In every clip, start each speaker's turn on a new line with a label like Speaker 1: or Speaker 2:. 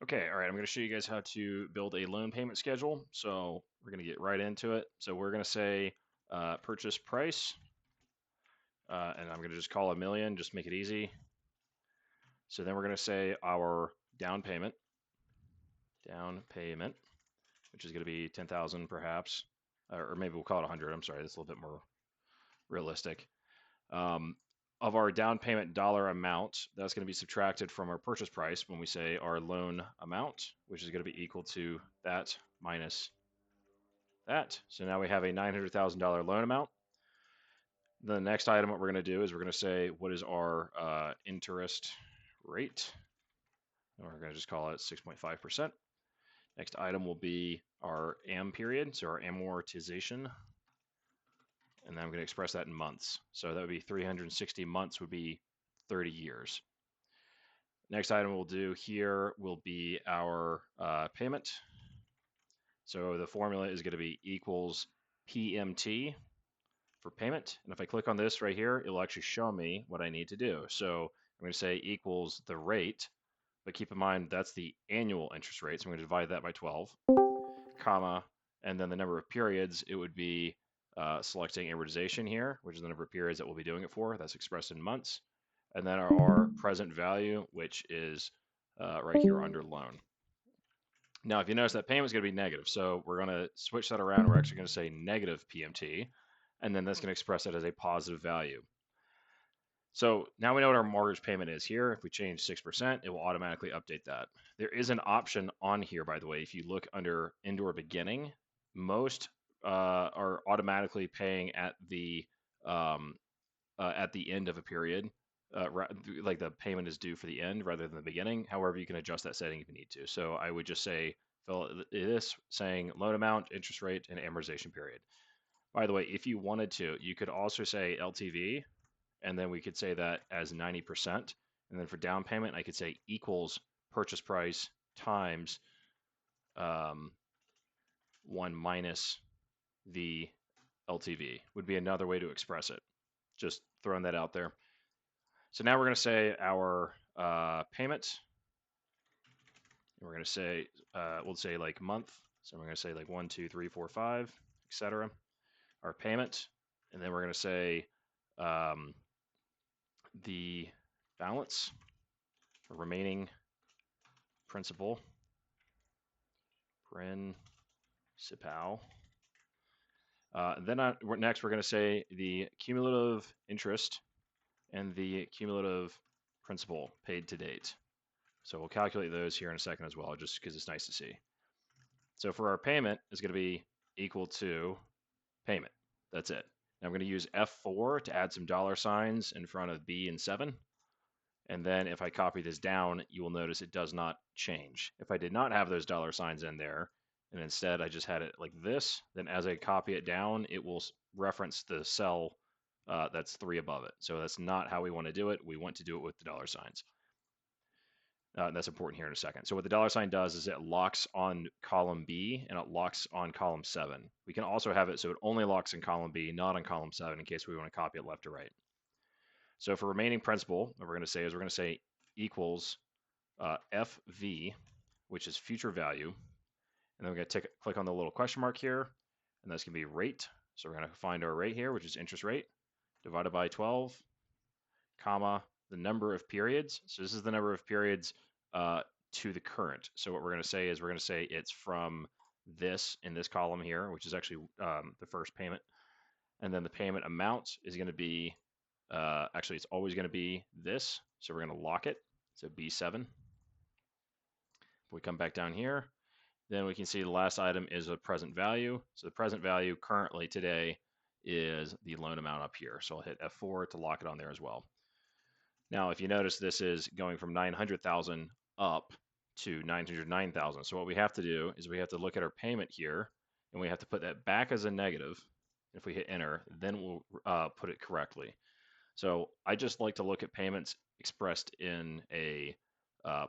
Speaker 1: Okay, all right, I'm going to show you guys how to build a loan payment schedule. So we're going to get right into it. So we're going to say purchase price, and I'm going to just call it $1 million, just make it easy. So then we're going to say our down payment, which is going to be 10,000 perhaps, or maybe we'll call it 100. I'm sorry, that's a little bit more realistic. Of our down payment dollar amount, that's going to be subtracted from our purchase price when we say our loan amount, which is going to be equal to that minus that. So now we have a $900,000 loan amount. The next item, what we're going to do is we're going to say, what is our interest rate? And we're going to just call it 6.5%. Next item will be our AM period, so our amortization. And then I'm going to express that in months. So that would be 360 months would be 30 years. Next item we'll do here will be our payment. So the formula is going to be equals PMT for payment. And if I click on this right here, it'll actually show me what I need to do. So I'm going to say equals the rate, but keep in mind that's the annual interest rate. So I'm going to divide that by 12, comma, and then the number of periods, it would be selecting amortization here, which is the number of periods that we'll be doing it for. That's expressed in months. And then our present value, which is right here under loan. Now, if you notice that payment is going to be negative, so we're going to switch that around. We're actually going to say negative PMT, and then that's going to express it as a positive value. So now we know what our mortgage payment is here. If we change 6%, it will automatically update that. There is an option on here, by the way. If you look under indoor beginning, most are automatically paying at the end of a period, like the payment is due for the end rather than the beginning. However, you can adjust that setting if you need to. So I would just say fill this saying loan amount, interest rate, and amortization period. By the way, if you wanted to, you could also say LTV, and then we could say that as 90%. And then for down payment, I could say equals purchase price times 1 minus the LTV would be another way to express it. Just throwing that out there. So now we're going to say our payment. And we're going to say, we'll say like month. So we're going to say like 1, 2, 3, 4, 5, etc. Our payment. And then we're going to say the balance, remaining principal, principal. Next, we're going to say the cumulative interest and the cumulative principal paid to date. So we'll calculate those here in a second as well, just because it's nice to see. So for our payment, it's going to be equal to payment. That's it. Now I'm going to use F4 to add some dollar signs in front of B and 7. And then if I copy this down, you will notice it does not change. If I did not have those dollar signs in there, and instead I just had it like this, then as I copy it down, it will reference the cell that's 3 above it. So that's not how we want to do it. We want to do it with the dollar signs. That's important here in a second. So what the dollar sign does is it locks on column B and it locks on column 7. We can also have it so it only locks in column B, not on column 7, in case we want to copy it left or right. So for remaining principal, what we're going to say is we're going to say equals FV, which is future value. And then we're going to click on the little question mark here, and that's going to be rate. So we're going to find our rate here, which is interest rate, divided by 12, comma, the number of periods. So this is the number of periods to the current. So what we're going to say is we're going to say it's from this in this column here, which is actually the first payment. And then the payment amount is going to be, actually it's always going to be this. So we're going to lock it. So B7. If we come back down here, then we can see the last item is a present value. So the present value currently today is the loan amount up here. So I'll hit F4 to lock it on there as well. Now, if you notice, this is going from 900,000 up to 909,000. So what we have to do is we have to look at our payment here, and we have to put that back as a negative. If we hit enter, then we'll put it correctly. So I just like to look at payments expressed in a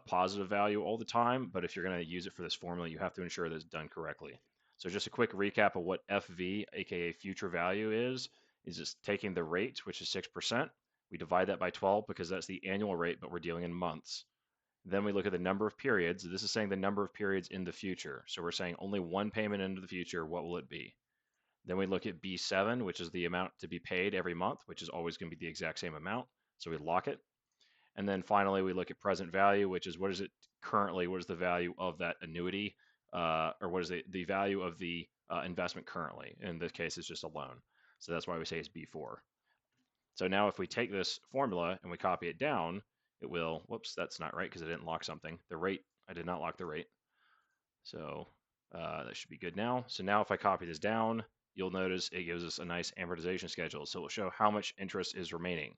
Speaker 1: positive value all the time, but if you're going to use it for this formula, you have to ensure that it's done correctly. So just a quick recap of what FV, aka future value, is just taking the rate, which is 6%. We divide that by 12 because that's the annual rate, but we're dealing in months. Then we look at the number of periods. This is saying the number of periods in the future. So we're saying only one payment into the future. What will it be? Then we look at B7, which is the amount to be paid every month, which is always going to be the exact same amount. So we lock it. And then finally, we look at present value, which is what is it currently? What is the value of that annuity? Or what is the value of the investment currently? In this case, it's just a loan. So that's why we say it's B4. So now if we take this formula and we copy it down, it will, whoops, that's not right because I didn't lock something. The rate, I did not lock the rate. So that should be good now. So now if I copy this down, you'll notice it gives us a nice amortization schedule. So it will show how much interest is remaining.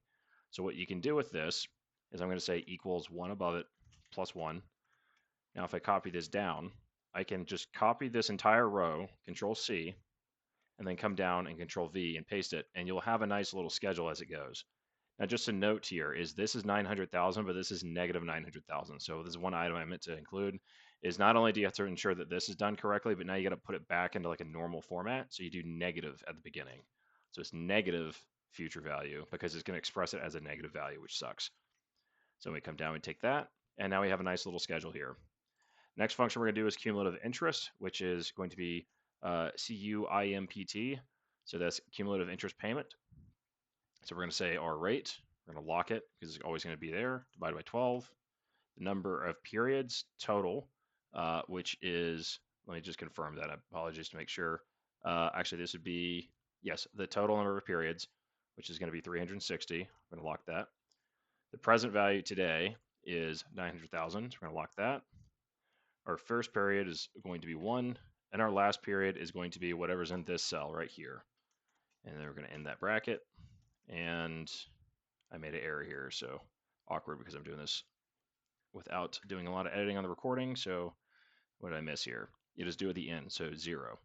Speaker 1: So what you can do with this is I'm going to say equals 1 above it plus 1. Now if I copy this down, I can just copy this entire row, Control C, and then come down and Control V and paste it, and you'll have a nice little schedule as it goes. Now, just a note here is this is 900,000, but this is negative 900,000. So this is one item I meant to include is not only do you have to ensure that this is done correctly, but now you got to put it back into like a normal format. So you do negative at the beginning. So it's negative future value because it's going to express it as a negative value, which sucks. So we come down and take that, and now we have a nice little schedule here. Next function we're going to do is cumulative interest, which is going to be CUMPT. So that's cumulative interest payment. So we're going to say our rate. We're going to lock it because it's always going to be there, divided by 12. The number of periods total, which is, let me just confirm that. Apologies to make sure. Actually, this would be, yes, the total number of periods, which is going to be 360. We're going to lock that. The present value today is 900,000. We're going to lock that. Our first period is going to be 1, and our last period is going to be whatever's in this cell right here. And then we're going to end that bracket. And I made an error here, so awkward because I'm doing this without doing a lot of editing on the recording. So what did I miss here? It is due at the end, so 0.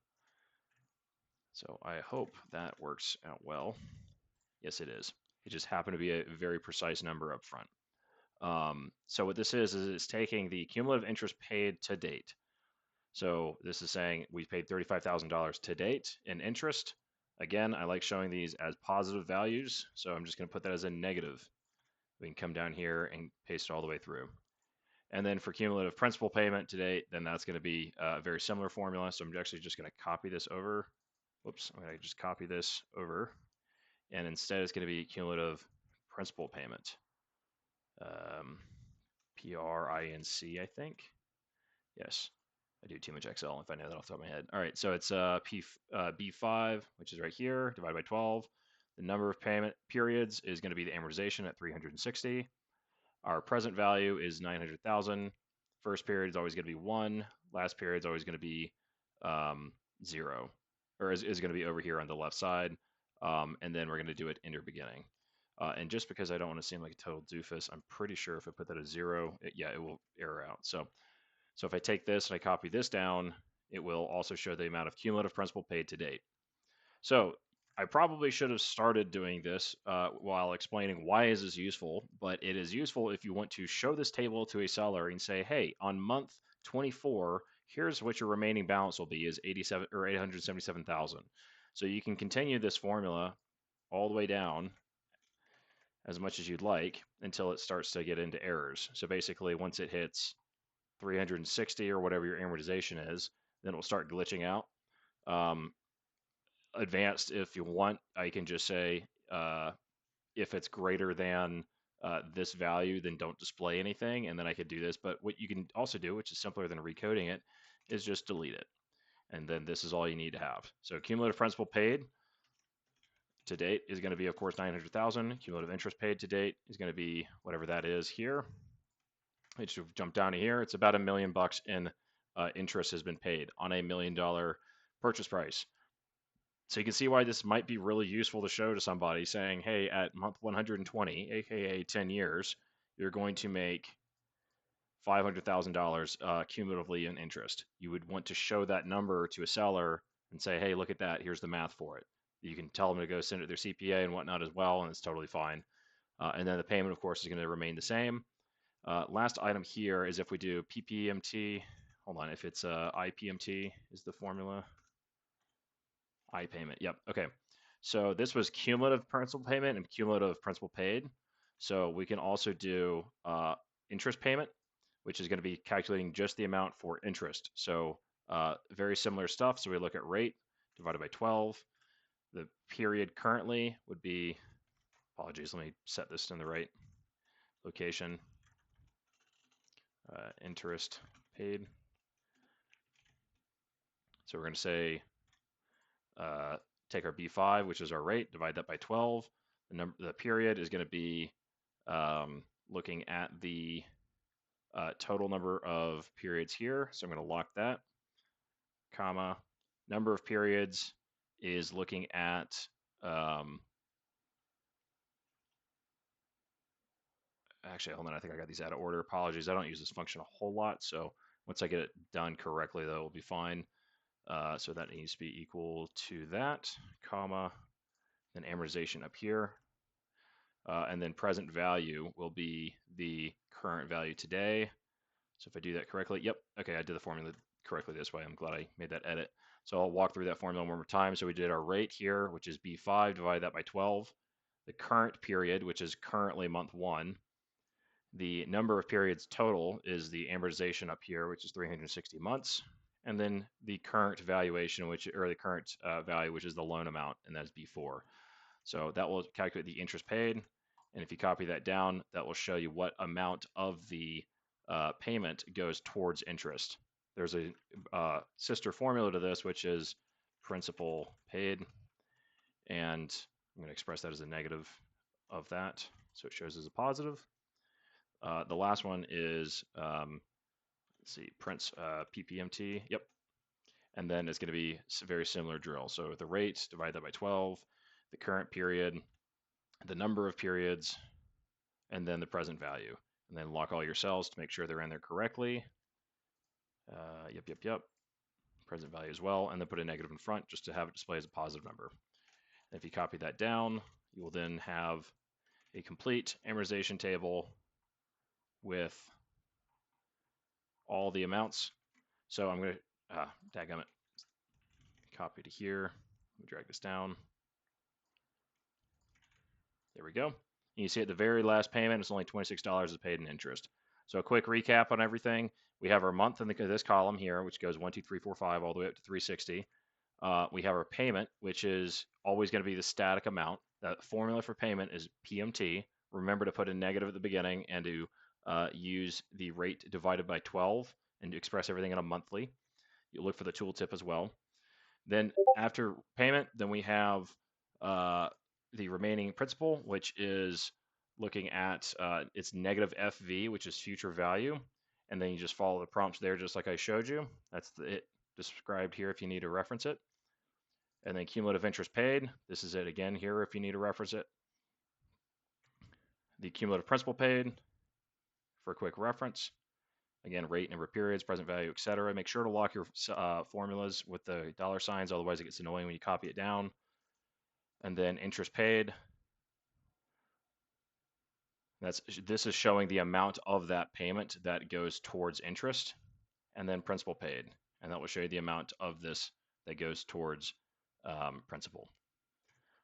Speaker 1: So I hope that works out well. Yes, it is. It just happened to be a very precise number up front. So what this is it's taking the cumulative interest paid to date. So this is saying we paid $35,000 to date in interest. Again, I like showing these as positive values, so I'm just going to put that as a negative. We can come down here and paste it all the way through. And then for cumulative principal payment to date, then that's going to be a very similar formula. So I'm actually just going to copy this over. Whoops, I'm going to just copy this over. And instead it's going to be cumulative principal payment. PRINC, I think. Yes, I do too much Excel if I know that off the top of my head. All right, so it's B5, which is right here, divided by 12. The number of payment periods is going to be the amortization at 360. Our present value is 900,000. First period is always going to be 1. Last period is always going to be 0, or is going to be over here on the left side. And then we're going to do it in your beginning. And just because I don't want to seem like a total doofus, I'm pretty sure if I put that as 0, it will error out. So if I take this and I copy this down, it will also show the amount of cumulative principal paid to date. So I probably should have started doing this while explaining why is this useful, but it is useful if you want to show this table to a seller and say, hey, on month 24, here's what your remaining balance will be is 87 or 877,000. So you can continue this formula all the way down as much as you'd like until it starts to get into errors. So basically, once it hits 360 or whatever your amortization is, then it will start glitching out. Advanced, if you want, I can just say if it's greater than this value, then don't display anything, and then I could do this. But what you can also do, which is simpler than recoding it, is just delete it. And then this is all you need to have. So cumulative principal paid to date is going to be, of course, 900,000. Cumulative interest paid to date is going to be whatever that is here. It should jump down to here. It's about $1 million in interest has been paid on $1 million purchase price. So you can see why this might be really useful to show to somebody saying, hey, at month 120, aka 10 years, you're going to make $500,000 cumulatively in interest. You would want to show that number to a seller and say, hey, look at that. Here's the math for it. You can tell them to go send it their CPA and whatnot as well, and it's totally fine. And then the payment, of course, is going to remain the same. Last item here is if we do PPMT, hold on, if it's IPMT is the formula. I payment, yep, okay. So this was cumulative principal payment and cumulative principal paid. So we can also do interest payment, which is going to be calculating just the amount for interest. So very similar stuff. So we look at rate divided by 12. The period currently would be, apologies, let me set this in the right location. Interest paid. So we're going to say take our B5, which is our rate, divide that by 12. The period is going to be looking at the total number of periods here. So I'm going to lock that, comma. Number of periods is looking at actually, hold on, I think I got these out of order. Apologies, I don't use this function a whole lot. So once I get it done correctly, that will be fine. So that needs to be equal to that, comma, then amortization up here. And then present value will be the current value today. So if I do that correctly, yep, okay, I did the formula correctly this way. I'm glad I made that edit. So I'll walk through that formula one more time. So we did our rate here, which is B5, divide that by 12. The current period, which is currently month 1. The number of periods total is the amortization up here, which is 360 months. And then the current valuation, or the current value, which is the loan amount, and that's B4. So that will calculate the interest paid. And if you copy that down, that will show you what amount of the payment goes towards interest. There's a sister formula to this, which is principal paid. And I'm going to express that as a negative of that. So it shows as a positive. The last one is, let's see, PPMT. Yep. And then it's going to be a very similar drill. So the rate, divide that by 12, the current period, the number of periods, and then the present value. And then lock all your cells to make sure they're in there correctly. Yep. Present value as well. And then put a negative in front just to have it display as a positive number. And if you copy that down, you will then have a complete amortization table with all the amounts. So I'm going to, dadgummit, copy to here. Let me drag this down. There we go. And you see at the very last payment, it's only $26 is paid in interest. So a quick recap on everything. We have our month in this column here, which goes 1, 2, 3, 4, 5, all the way up to 360. We have our payment, which is always going to be the static amount. The formula for payment is PMT. Remember to put a negative at the beginning and to use the rate divided by 12 and to express everything in a monthly. You look for the tooltip as well. Then after payment, then we have the remaining principal, which is looking at its negative FV, which is future value. And then you just follow the prompts there, just like I showed you. That's it described here if you need to reference it. And then cumulative interest paid. This is it again here if you need to reference it. The cumulative principal paid for a quick reference. Again, rate, number of periods, present value, etc. Make sure to lock your formulas with the dollar signs, otherwise it gets annoying when you copy it down. And then interest paid. This is showing the amount of that payment that goes towards interest, and then principal paid. And that will show you the amount of this that goes towards principal.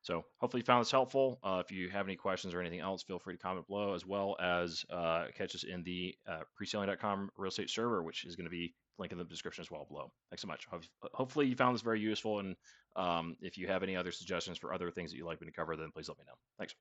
Speaker 1: So hopefully you found this helpful. If you have any questions or anything else, feel free to comment below, as well as catch us in the preselling.com real estate server, which is going to be linked in the description as well below. Thanks so much. Hopefully you found this very useful, and if you have any other suggestions for other things that you'd like me to cover, then please let me know. Thanks.